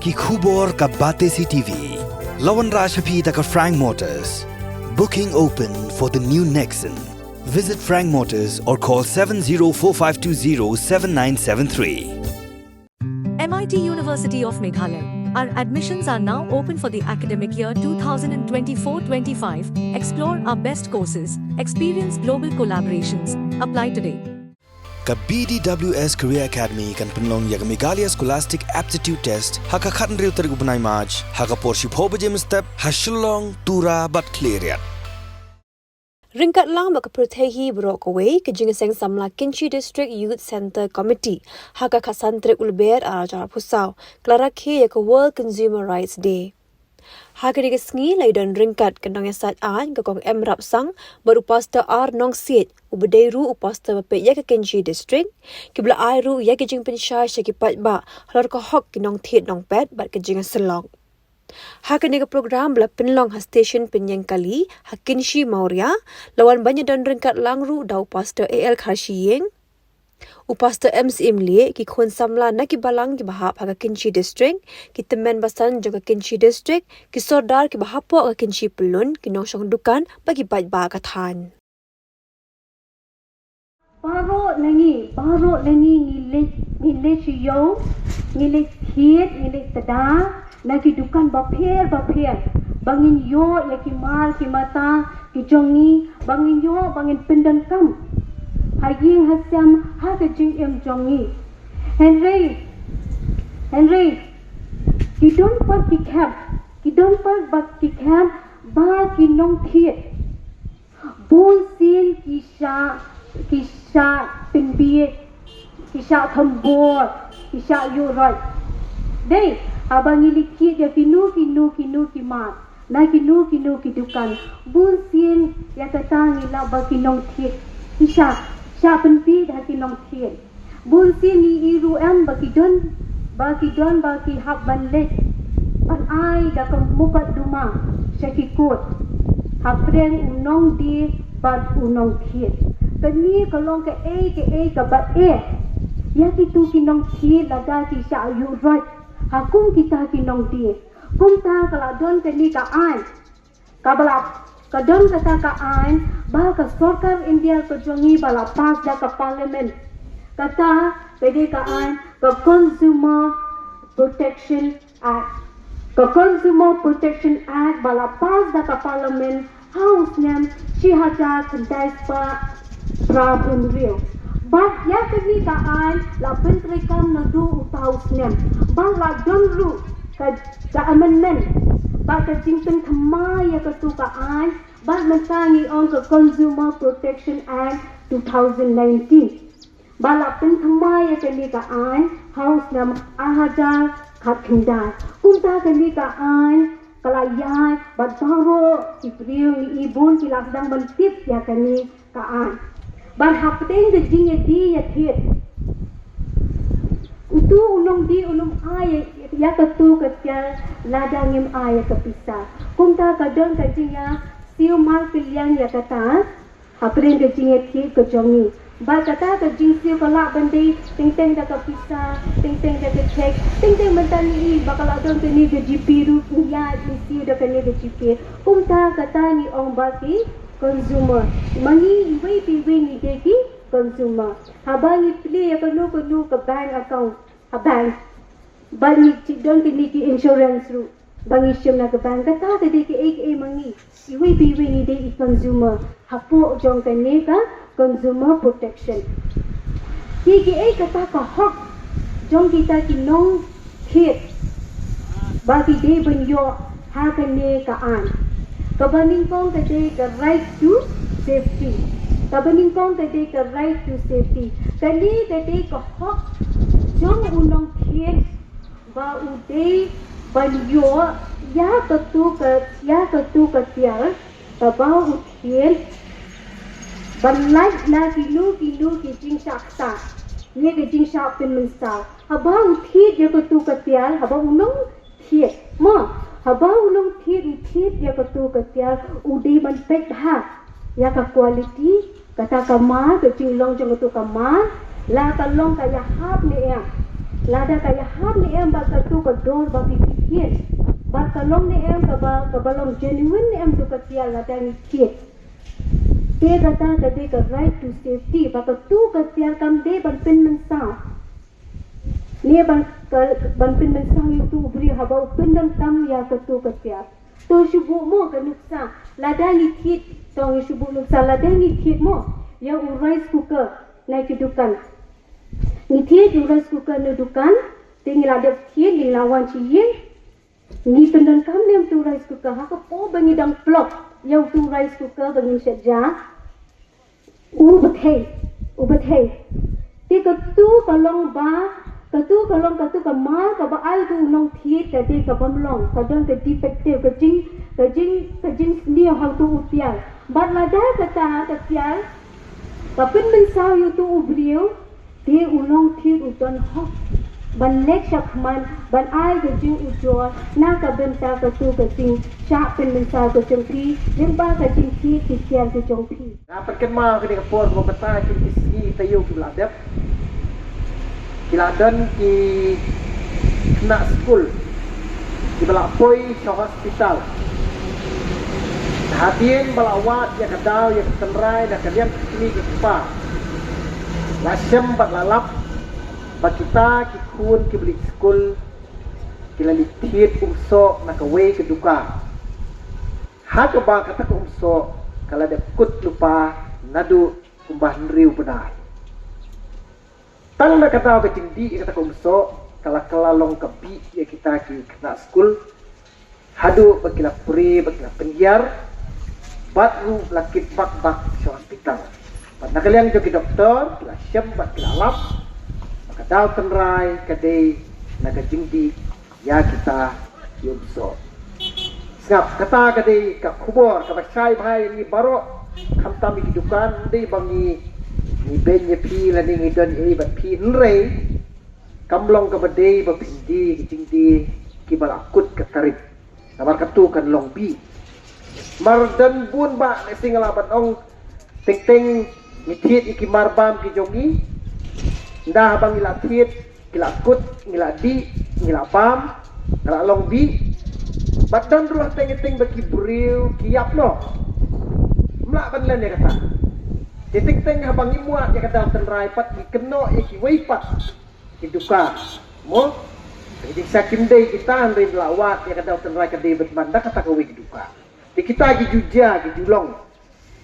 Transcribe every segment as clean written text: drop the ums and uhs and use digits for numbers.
ki khubor ka Bate CTV. Lawan Rajaphi taka Frank Motors. Booking open for the new Nexon. Visit Frank Motors or call 7045207973. MIT University of Meghalaya. Our admissions are now open for the academic year 2024-25. Explore our best courses, experience global collaborations. Apply today. Ka BDWS Career Academy kan penlong ya Meghalaya Scholastic Aptitude Test haka khatan riu tarik upanai March haka porship ho bajem step hashulong tura but clear. Ringkat lang makaprotehi Brockway ke Jingaseng Samla Kinchi District Youth Center Committee haka kasantre ulber arajar pusau klarake ya ke World Consumer Rights Day. Haka diga sngi laidan ringkat kendang esat an ke kong Rap Sang berupasta R Nong Siet ubedairu upasta bapet ya ke Kinchi District kibla airu ya ke Jing Pensyai syakipat ba halor ke hok kinong thiet nong pet bat ke Jingaselong. Haka nega program bela penlong ha station penyeng kali ha Kinshi Maurya lawan banyak dan ringkat langru da upasta AL Kharshiyeng upasta MC Imli ki khun samla na ki balang ki bahap ha Kinshi District ki temen basan juga Kinshi District ki sordar ki bahapo ha Kinshi Pelun ki nongsong dukan bagi baik ba kathan Baro lengi ngile chiyo ngile thiet ngile tada lagi dukan bapher bangin yo yaki mar ki mata ki jongi bangin yo bangin pendan kam haging hasam ha ke jing em jongi Henry ki don par ki camp ba ki nong thiet bon sin ki sha penbiet ki sha thambor ki sha yu right dei abang ilikit dia kinu ki mat na kinu ki dukan bun sin ya kata ngila ba kinong thiet isha sha penpi dah kinong thiet bun sin ni iru am ba ki don ba ki hab ban let ban ai da kam mukat duma syakikut hapreng unong di ban unong thiet kani kalong ke e ka ba ya kitu kinong thiet la da ki sha yu right hakum kita kinong dia kum ta kala don ke ni ka an kabalap ka don kata ka an ba ka sarkar India ko jongi bala pas da ka parliament kata pede ka an ka consumer protection act bala pas da ka parliament house nem si haja kandai pa problem real Bah ya kini kaan la pentri kam na du utaus nem. Bah la donru ka amendment. Bah ka jingpen thama ya ka tu kaan. Bah mentangi on ka Consumer Protection Act 2019. Bah la pen thama ya kini kaan house nam ahaja khat khindai. Kumta kini kaan kalayai bat baro ibriu ni ibun kilak dang bentip ya kini kaan. Ban hapten de jinge di ya thiet utu unong di unong ay ya katu katya ladang im ay kapisa kumta kadon ka jinga siu mal pilyang ya kata hapten de jinge thiet ko jongi ba kata ka jing siu kala bandi ting da kapisa ting da ka check ting mentani bakal adon ni ke GP ru ya siu da ka ni ke GP kumta kata ni ong baki consumer money iwi ni deki consumer habangi play ya kanu ka bank account a bank bani don ki insurance ru bangi shim na ka bank kata de ki ek mangi iwi ni deki consumer hapo jong ka ne ka consumer protection ki kata ka hok jong kita ki nong hit bagi de ben yo ha ka ne ka an Kabaning kong kade ka right to safety. Kabaning kong kade ka right to safety. Kali kade ka hok jong unong thiet ba uday banyo ya katu ka tiar ka ba uthiet banlai na kinu ki jing sakta ye ke jing sak pin mensa haba uthiet ya katu ka tiar haba unong thiet ma haba ulong thiet ya katu katia udi man pek ha ya ka quality kata ka ma ke chilong jong tu ka ma la ka long ka ya hap ni ya la da ka ya hap ni em ba katu dor ba pikir ba kalong ni em ka balong genuine em tu ka tial la dang kit te kata ka right to safety ba ka tu ka tial kam de ban pin men sa ni ban pin men sa yu tu bri ha ba pin dan kam ya ka tu ka tial to shubu mo ka nuksa la dang kit tong shubu nuksa la dang kit mo ya rice cooker naik ke dukan ni tiet rice cooker ni dukan tinggal ada tiet ni lawan ciye ni pendan kam nem tu rice cooker ha ka po bangi dang plot yang tu rice cooker bangi seja u bathai ti ka tu kalong ba ka tu kalong ka tu ka ma ka ba ai tu long tiet ka ti ka bam long ka dang ka defective ka jing ni how tu utial bat la da ka tial kapin men sao yu tu ubriu ti ulong tiet uton ho ban lek shakman ban ai ke jing ujor na ka benta ka tu ka ting sha pen men sao ka jong pi lim ba ka jing ti ki kian ka jong pi dapat kan ma ke kapor mo bata ki isi tayo ki ladap kiladan ki kena school di balapoi ke hospital hadien balawat ya kadau ya tenrai dan kalian kini ke pa lasem bat lalap ba kita ki kun ki beli school kila litit umso na kawe ke duka ha ka ba kata ko umso kala de kut lupa nadu kumbah riu benar tang na kata ke tingdi kata ko umso kala long kapi ya kita ki kena school hadu bakila puri bakila pengiar batru lakit bak sa hospital pat nakaliang jo ki doktor kila syam bat kila lap maka daw tenrai kadai nagajingdi ya kita yumso sap kata kadai ka kubor ka basai bhai ni baro khamta mi dukan dei bangi ni benye pi la ni don e bat pi nrei kamlong ka badei ba pindi jingdi ki balakut ka tarip nabar katu kan long bi mardan bun ba singala bat ong ting ngithit iki marbam ki jogi ndah bang ila thit kila kut ngila di ngila pam ngila long bi badan ruah ting baki buriu kiap no mla ban len ya kata ting habang imuat ya kata tenrai pat ki keno iki weipat ki duka mo jadi sakim dei kita andai lawat ya kata tenrai kadai bet manda kata ko wi duka di kita gi juja gi julong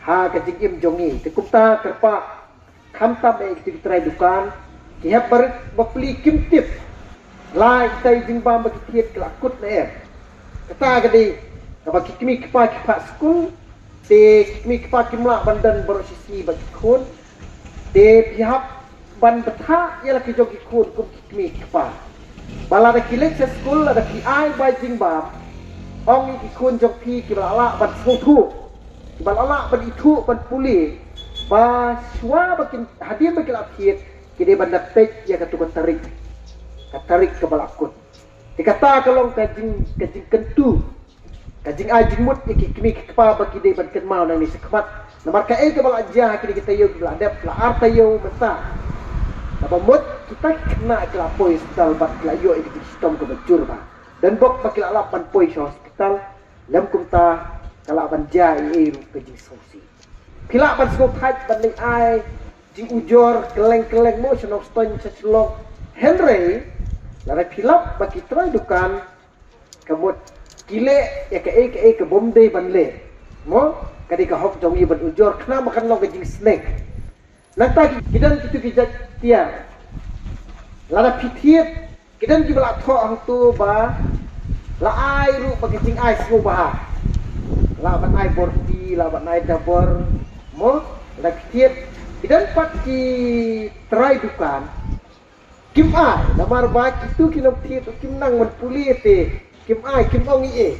ha ka jingim jongi tikupta kerpa khamta be ki trai dukan ki habar bapli kimtip lai tai jingba bagi tiet kelakut na kata kadai ka bagi kimi kipa school te kimi kipa kimla bandan borosisi bagi kun te pihak ban betha ya laki jogi kun kum kimi kipa bala da kilek sa school ada ki ai bai jingba ong ki kun jog pi ki bala ban thu balala ban itu ban puli ba shwa bakin hadir bakil akhir kide banda pej ya katu tarik ke balakut dikata kalong kajing kentu kajing ajing mut iki kimi kepa baki de ban ken mau nang ni sekmat namar ka ke bala aja kide kita yo bala adap la arta yo mesta apa mut kita kena ke lapoi hospital bat layo iki sistem ke bajur ba dan bok bakil alapan poi hospital lam kumta kalau ban jai ke jing sosi pila ban sko khat ban ning ai jing ujor keleng mo senok ston ceclok Henry lara pila baki trai dukan kamut kile ya ke bomde ban le mo kadi ka hok jawi ban ujor kena makan lo ke jing snake nanta kidan kitu kijat tiar lara pitiet kidan ki bala tho ang tu ba la ai ru bagi jing ai smo ba laban ai borti laban ai dabor mo laktiet idan pat ki try dukan kim ai lamar ba kitu kinok tiet kim nang man puli te kim ai kim ong ie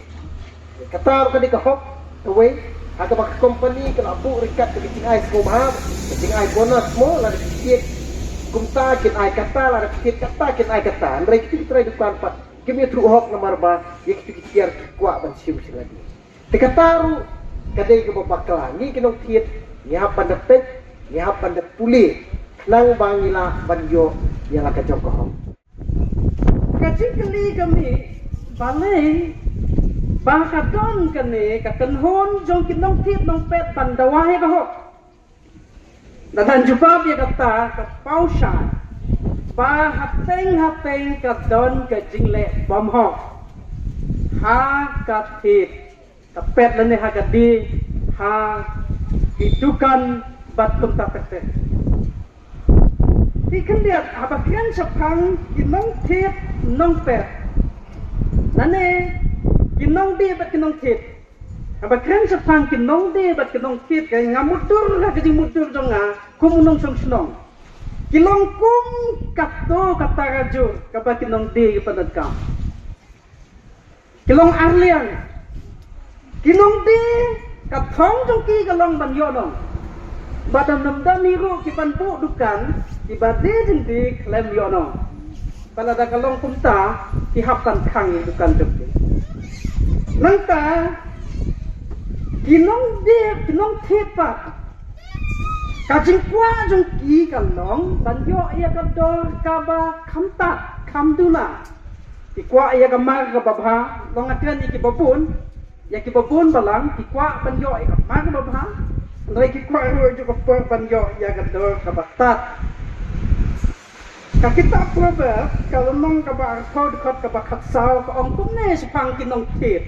katar ka di ka hok away aga ba company ka abu rikat ke jing ai sko ba jing ai bonus mo la tiet kumta kin ai kata la tiet kata kin ai kata andre kitu try dukan pat kim ye tru hok lamar ba ye kitu kiar kwa ban sim lagi tikataru kadai ke babakla ni kinong tiet ni hapan depet ni hapan de puli nang bangila banjo yang ka joko kajing kali kami balai bangkadon kani kakenhon jong kinong tip nong pet bandawai kahok. Dan jubab ya kata kapausan ba hateng kadon kajing le bomhok ha katip kapet lene ha gadi ha hidukan batum tapete. Ikan dia abakian sepang kinong tip nong pet. Nane kinong di bat kinong tip. Abakian sepang kinong di bat kinong tip kay ngamutur lah kajing mutur jonga kumunong song. Kilong kum kato kataraju kaba kinong di ipanadkam. Kilong arlian. Kinong di katong jongki kalong banyonong. Badan namdan niru kipan pu dukan ibade jindi klem yono. Balada kalong kumta kihaptan kang dukan jongki. Nangta kinong tepat kajing kwa jongki kalong banyo iya kador kaba kamta kamduna ikwa iya kamar kababha long atiran ikibabun ya kibabun balang ikwa banyo iya kamar kababha ndai kikwa ro jo kapur banyo iya kador kabatat kakita proverb kalau nong kaba arthod kot kaba khatsau ka ong kumne sepang kinong tip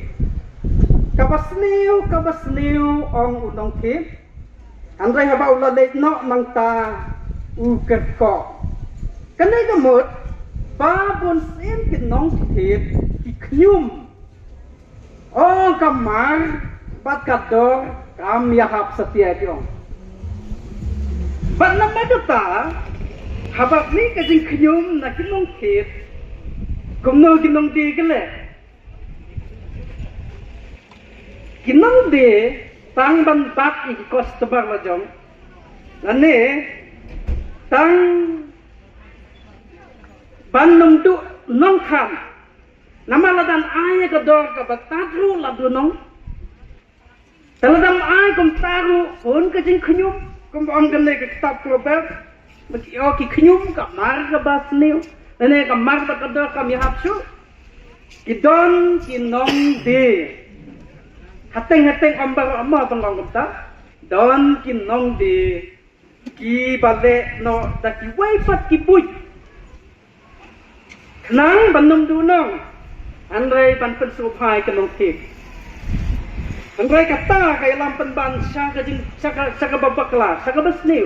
kabasniu ong unong tip Andrai haba ula leit no nang ta uket ko. Kanai gamut babon sim kinong tip iknyum. Oh kamar bat kador kam yahap setia diong. Bat nama dota habab ni kajing knyum na kinong tip kumno kinong di kele. Kinong di tang ban bak ikos tebar lajong lane tang ban nungdu nong kham nama ladan ay kador ka batadru ladu nong taladam ay kum taru on kajing knyum kum om gane ka kitab proverb maki o ki knyum ka mar ka basniu lane ka mar ka kador ka mi hapsu kidon kinong de hateng ambar amma panglong kita don kinong di ki bale no da ki waipat ki buj nang banum dunong andrai ban pensupai kinong tip andrai kata kay lampan ban sya kajing saka babakla saka basniu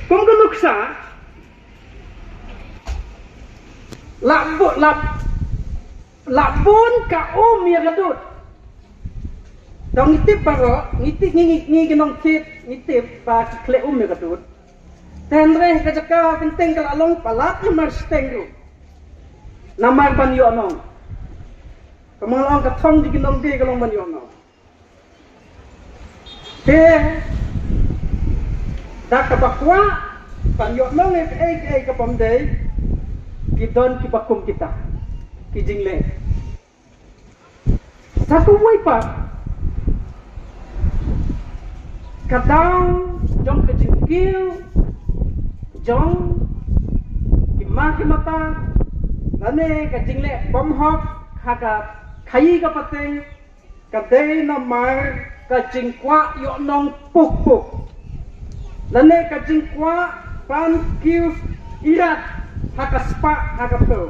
kum gunuksa labun ka ya gadut dong ngitip baro ngitip ngi kinong tip ngitip pa kle ya kadut tenre kajaka penting kala along palat namar stengru namar ban yo nong kamalong kathong di kinong di kalong ban yo nong te dak kabakwa ban yo nong e kapam dei kidon kibakum kita kijingle satu waipa kadang jong kejengkil jong kimata lane kajingle bomhok haga khai ka pateng kadai namar kajingkwa yo nong puk lane kajingkwa pan kiu irat haga spa haga pro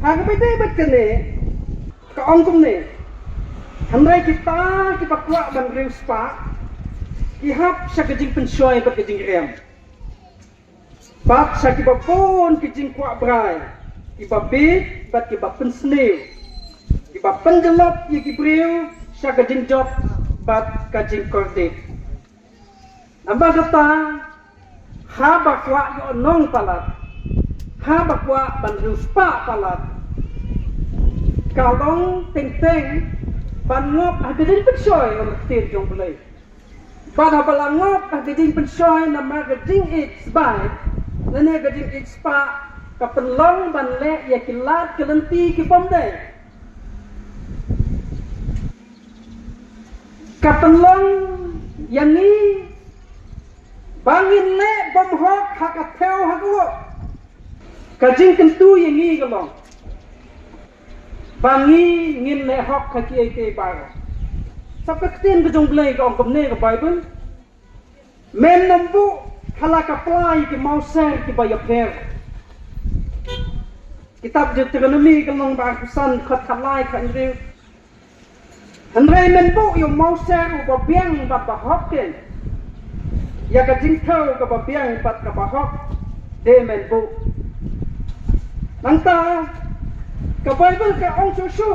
haga bete bet kene ka ongkum ne handrai kita kipakwa ban riu spa kihap sa kajing pensyoy bat kajing rem bat sa kibapon kajing kwa brai kibabit bat kibapen snew kibapen jelop ye kibriu sa kajing job bat kajing kordit namba kata ha bakwa yo nong palat ha bakwa ban riu spa palat kalong teng ban ngop ha kajing pensyoy on tir jong belai pada balangop kajing pensyoy na magajing itsbay nane kajing itspa kapenlong banle ya kilat kelenti kipomde kapenlong yani bangin le bomhok hakatheu hakuo kajing kentu yangi galong bangi ngin le hok khaki ke bar sab ka tin ka jong blai ka ong kam ne ka bible men nambu khala ka plai ki mauser ki ba yaper kitab Deuteronomy ka long ba kusan khat khalai khan riu Henry men bu yung mauser u ba biang ba ba hok ken ya ka jing thau ka ba biang pat ka ba hok de men bu nanta ka bible ka ong chu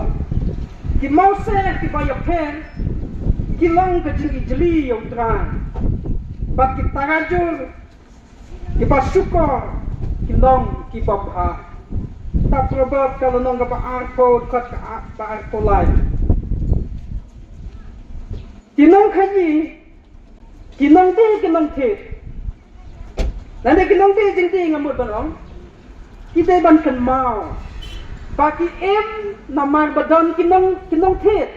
ki mauser ki ba yaper ki long ka jing ijli yung trang pat ki tarajur ki ba syukur ki long ki ba bha tak probab kalau nong ka ba arko kat ka ba arko lai kinong khayi kinong ti kinong thit nande kinong ti jing ti ngamut banong kita ban kan mau baki em namar badon kinong thit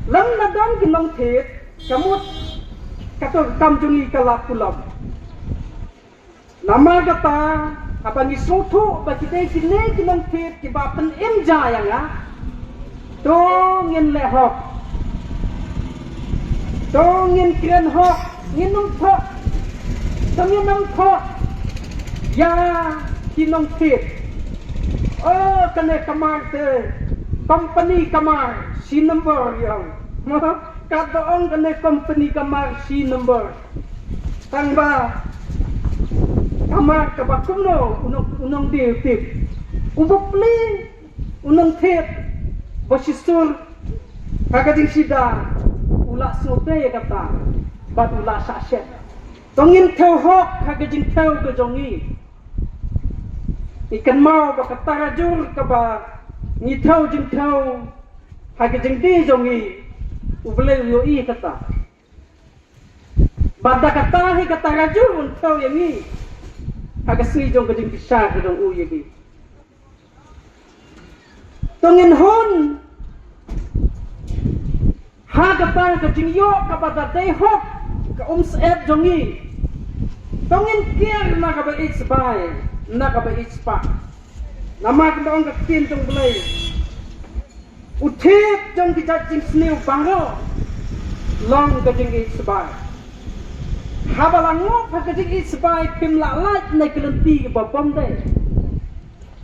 lang na don kinong thit kamut kato kamjungi kalap pulam nama kata apa ni soto baki te kine kinong thit ki bapan em jayanga to ngin le hok Tongin kiran hok, nginong thok, tongin nong thok, ya kinong tit. Oh, kane kamar te, company kamar, si number yang. Katoong kane company kamar, si number. Tang ba, kamar kabakuno, unong di tip. Ubupli, unong tit, basisur, kagating sida. Ula sote ya kata bat ula sashet tongin thau hok kagajing thau ke jongi ikan mau ba kata rajur ka ba ni thau jing thau kagajing di jongi ubele yo I kata bada kata hi kata rajur un thau yang ni kagasi jong kajing bisa ke jong u yegi tongin hon ha kata ka jingyo ka bata day hok ka set jongi tongin kier na ka ba it's by na ka ba it's pa nama ka dong ka tin tong blai uthip jong ki jing snew bangro long ka jing it's by ha balango pa ka jing it's by pim la lat na kelenti ka ba bom day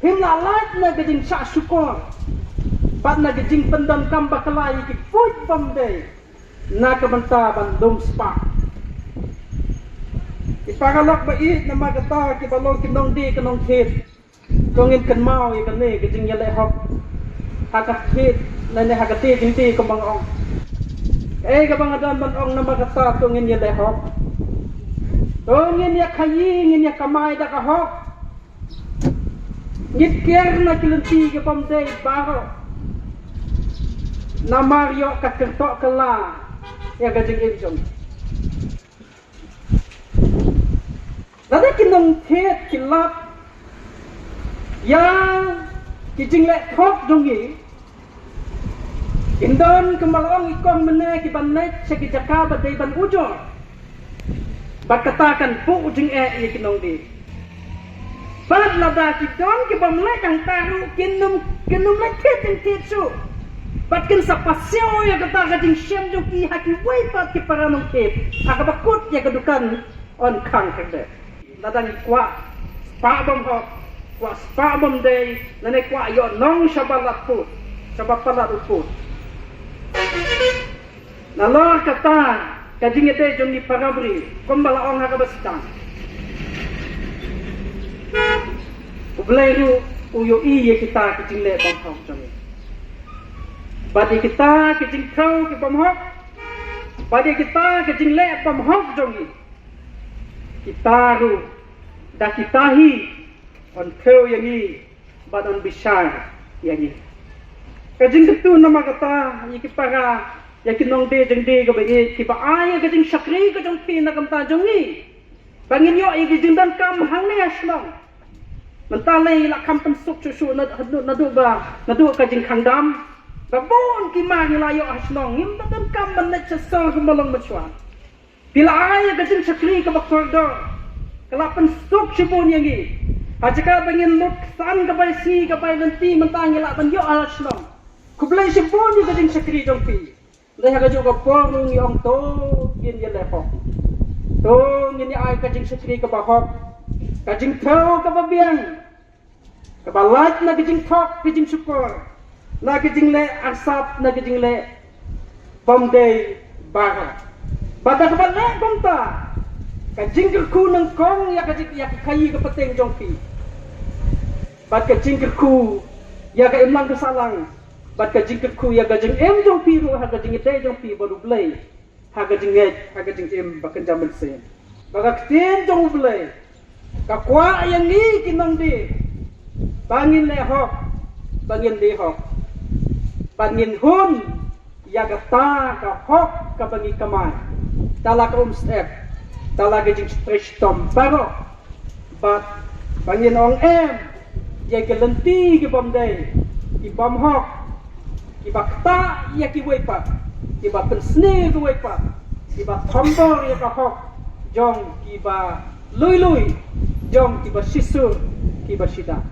pim la lat na ka jing sa syukur pat na gajing pendam kam bakalai ki food from day na kabanta bandom spa ipagalok ba I na magata ki balong kinong di kinong khit tongin kan mau I kan ne gajing yale hok hakat khit na ne hakati jing ti ko bangong ka bangadan bandong na magata tongin yale hok tongin ya khayi ngin ya kamai da ka hok ngit ker na kilenti ki pom day baro na Mario kakertok kela ya gajing injong nade kinong thet kilap ya kijing le thok jongi indon kemalong ikong mene ki banet seki jaka badai ban ujo bat katakan pu ujing ye kinong di bat lada ki don ki bamle kang taru kinum le thet su Patkin sa pasyo ya kata gading siyam yung ki haki way pat ki para mong kip akabakut ya kadukan on kang kagde nadang kwa spabom hok kwa spabom day nanay kwa yo nong shabalat put shabapalat uput nalor kata kading ite yung ni parabri kumbalaong hakabastan ublay uyo iye kita kijing le bom hok jami badi kita kijing thau ki bom hok badi kita kijing le bom hok jongi kita ru da kita hi on thau yang ni badon bisar yang ni kajing tu nama kata iki para ya kinong de jeng de ga ba ki ba ay kajing sakri ka jong pin na kam ta jongi bangin yo iki jing dan kam hang ne aslang mentalai la kam tam suk chu na du ba na du kajing khangdam Babon kimah nilayo asnong ngim dan kam manet sesal kemalong macam bila ay kajing sakri ka bakkordo kalapan stok sibon yang ni Hajaka bangin lut san ka bai si ka bai lenti mentang ila ban yo al shlom. Ku blai si bon ni ka jing sakri jong pi. Dai ha ka jo ka por nung yong to kin ye le ho. To ni ai ka jing sakri ka ba hok. Ka jing thau ka ba biang. Ka ba lat na ka jing thok ka jing syukur. Na ka jing le asap na ka jing le bom day bara. Bata ka ba le bom ta. Ka jingkel ku nang kong ya ka kayi ka pateng jong pi. Bat ka jingkel ku ya ka imlang ka salang. Bat ka jingkel ku ya ka jing em jong pi ru ha ka jing te jong pi baru blai. Ha ka jing em ba kan jaman sen. Ba ka tin jong blai. Ka kwa yang ni kinong di. Bangin le hok. Bangin di hok. Bangin hun ya ka ta ka hok ka bangi kamay. Tala ka step. Talaga jing stretch tom baro but bangin ong em ye ke lenti ke bom day ki bom hok ki bakta ye ki wepa ki ba pensne ke wepa ki ba thombor ye ka hok jong ki ba lui jong ki ba sisur ki ba sida